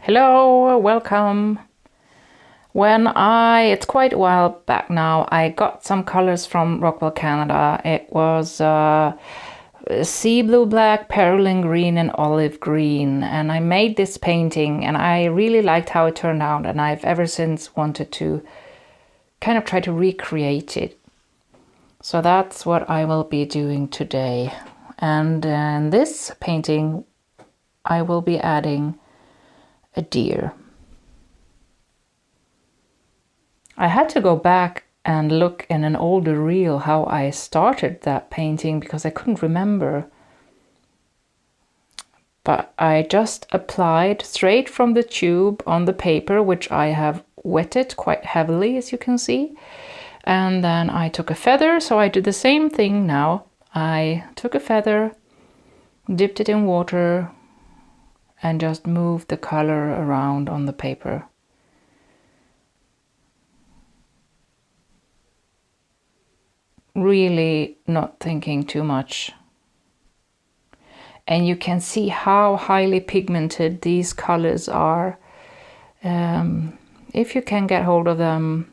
Hello, welcome. It's quite a while back now, I got some colors from Rockwell Canada. It was sea blue black, perylene green and olive green, and I made this painting and I really liked how it turned out, and I've ever since wanted to kind of try to recreate it. So that's what I will be doing today. And in this painting I will be adding a deer. I had to go back and look in an older reel how I started that painting because I couldn't remember. But I just applied straight from the tube on the paper, which I have wetted quite heavily, as you can see. And then I took a feather, so I did the same thing now. I took a feather, dipped it in water, and just moved the color around on the paper. Really not thinking too much. And you can see how highly pigmented these colors are. If you can get hold of them,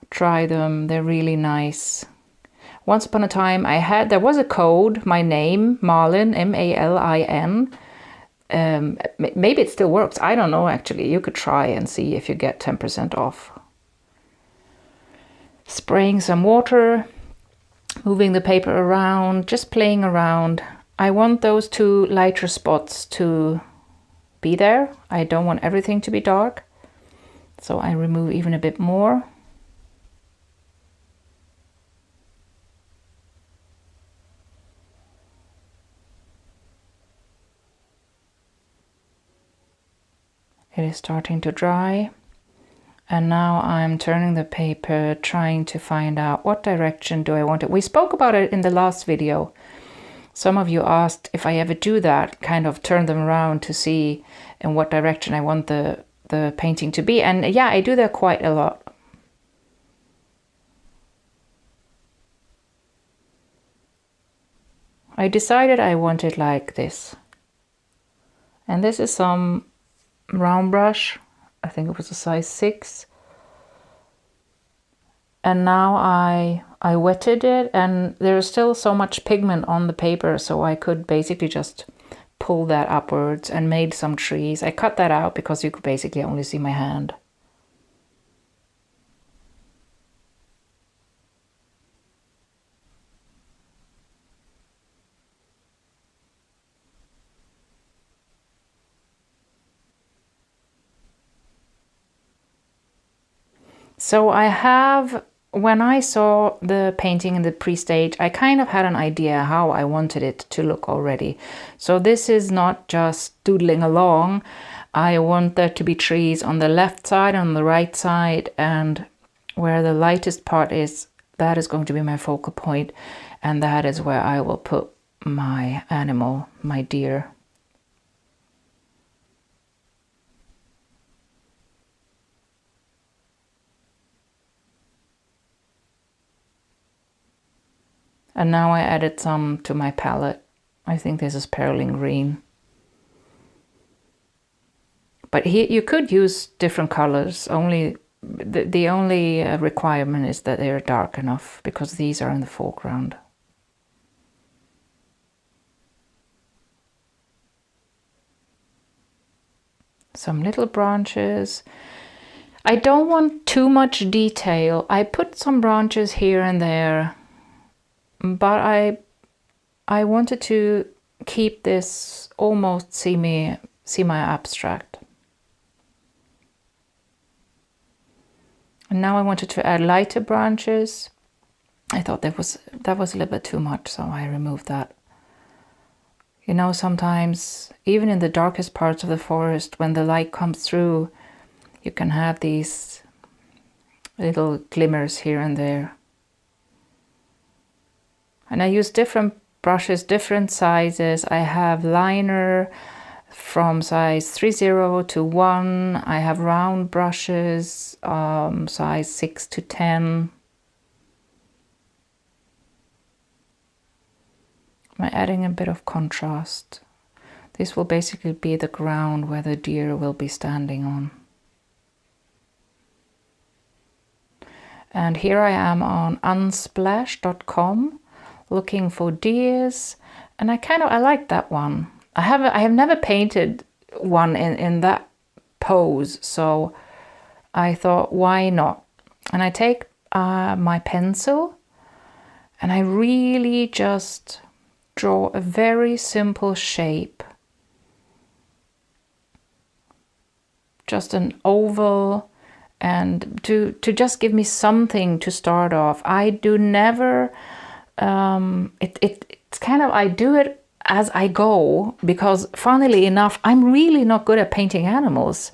try them, they're really nice. Once upon a time there was a code, my name, MALIN, M-A-L-I-N. Maybe it still works, I don't know actually. You could try and see if you get 10% off. Spraying some water, moving the paper around, just playing around. I want those two lighter spots to be there. I don't want everything to be dark, so I remove even a bit more. It is starting to dry. And now I'm turning the paper, trying to find out what direction do I want it. We spoke about it in the last video. Some of you asked if I ever do that, kind of turn them around to see in what direction I want the painting to be. And yeah, I do that quite a lot. I decided I want it like this. And this is some round brush. I think it was a size 6. And now I wetted it, and there's still so much pigment on the paper, so I could basically just pull that upwards and made some trees. I cut that out because you could basically only see my hand. So when I saw the painting in the pre-stage, I kind of had an idea how I wanted it to look already. So this is not just doodling along. I want there to be trees on the left side, on the right side, and where the lightest part is, that is going to be my focal point, and that is where I will put my animal, my deer. And now I added some to my palette. I think this is perylene green. But here you could use different colors. The only requirement is that they are dark enough, because these are in the foreground. Some little branches. I don't want too much detail. I put some branches here and there, but I wanted to keep this almost semi-abstract. And now I wanted to add lighter branches. I thought that was a little bit too much, so I removed that. You know, sometimes even in the darkest parts of the forest, when the light comes through, you can have these little glimmers here and there. And I use different brushes, different sizes. I have liner from size 30 to 1. I have round brushes, size 6 to 10. I'm adding a bit of contrast. This will basically be the ground where the deer will be standing on. And here I am on unsplash.com looking for deers, and I like that one. I have never painted one in that pose, so I thought, why not? And I take my pencil and I really just draw a very simple shape. Just an oval, and to just give me something to start off. I do never, it's kind of, I do it as I go, because funnily enough, I'm really not good at painting animals.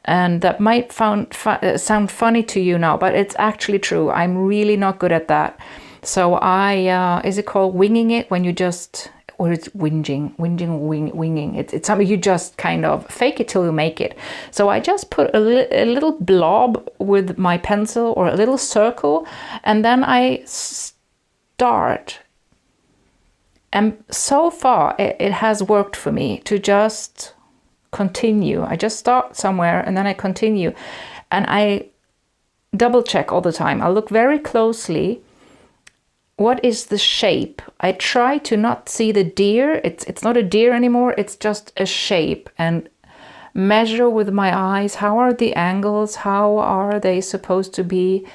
And that might sound funny to you now, but it's actually true. I'm really not good at that. So is it called winging it when you just, or it's winging. It's something you just kind of fake it till you make it. So I just put a little blob with my pencil, or a little circle, and then I start. And so far it has worked for me to just continue. I just start somewhere and then I continue. And I double check all the time. I look very closely. What is the shape? I try to not see the deer. It's not a deer anymore. It's just a shape, and measure with my eyes. How are the angles? How are they supposed to be?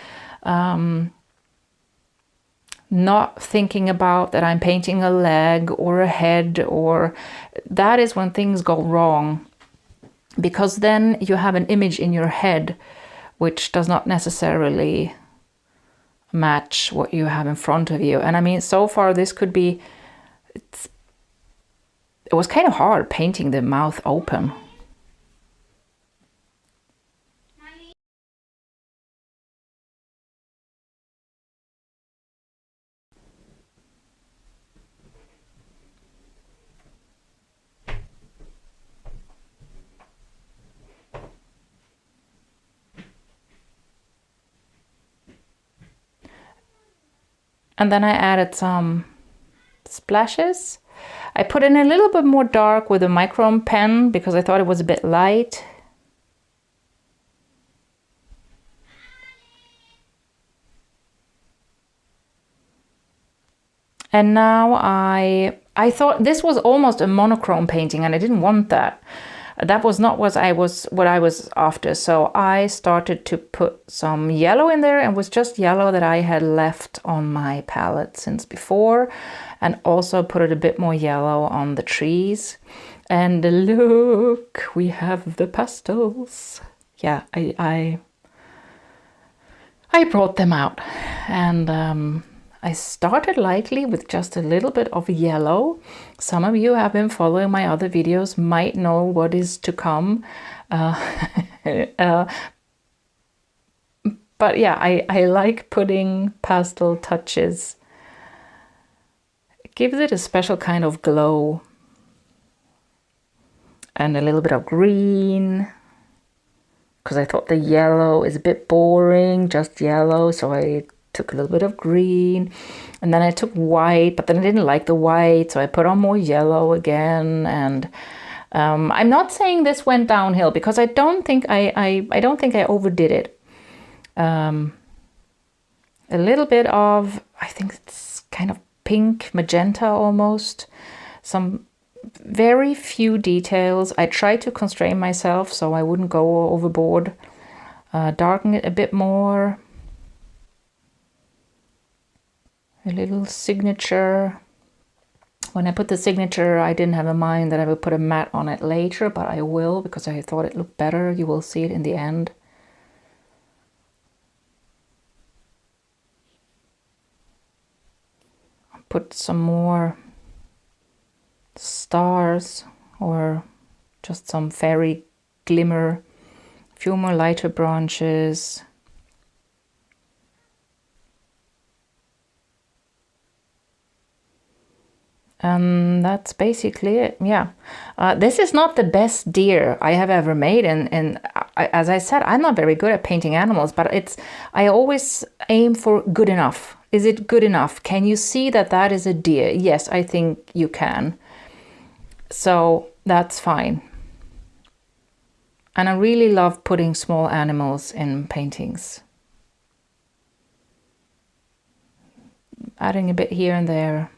Not thinking about that I'm painting a leg or a head, or that is when things go wrong, because then you have an image in your head which does not necessarily match what you have in front of you. And I mean, so far this could be, it was kind of hard painting the mouth open. And then I added some splashes. I put in a little bit more dark with a micron pen because I thought it was a bit light. And now I thought this was almost a monochrome painting, and I didn't want that. That was not what I was after. So I started to put some yellow in there, and it was just yellow that I had left on my palette since before, and also put it a bit more yellow on the trees. And look, we have the pastels. Yeah, I brought them out, and I started lightly with just a little bit of yellow. Some of you have been following my other videos, might know what is to come. But yeah, I like putting pastel touches. It gives it a special kind of glow. And a little bit of green, because I thought the yellow is a bit boring, just yellow, so I took a little bit of green, and then I took white, but then I didn't like the white, so I put on more yellow again. And I'm not saying this went downhill, because I don't think I overdid it. A little bit of, I think it's kind of pink, magenta almost, some very few details. I tried to constrain myself so I wouldn't go overboard. Darken it a bit more. A little signature. When I put the signature, I didn't have in mind that I would put a matte on it later, but I will, because I thought it looked better. You will see it in the end. Put some more stars, or just some fairy glimmer, a few more lighter branches. That's basically it. Yeah, this is not the best deer I have ever made, and as I said, I'm not very good at painting animals, but I always aim for good enough. Is it good enough? Can you see that that is a deer? Yes, I think you can. So that's fine. And I really love putting small animals in paintings. Adding a bit here and there.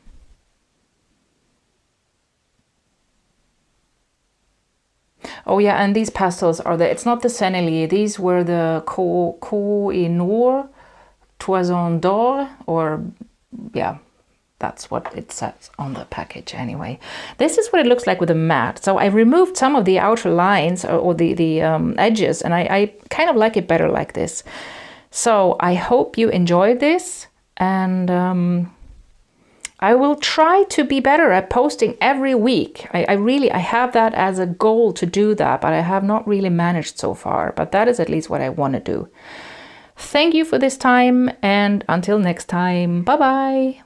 Oh yeah, and these pastels are it's not the Sennelier, these were the Koh-i-Noor Toison d'Or, or yeah, that's what it says on the package anyway. This is what it looks like with a matte. So I removed some of the outer lines or the edges, and I kind of like it better like this. So I hope you enjoyed this, and I will try to be better at posting every week. I have that as a goal to do that, but I have not really managed so far. But that is at least what I want to do. Thank you for this time, and until next time, bye-bye.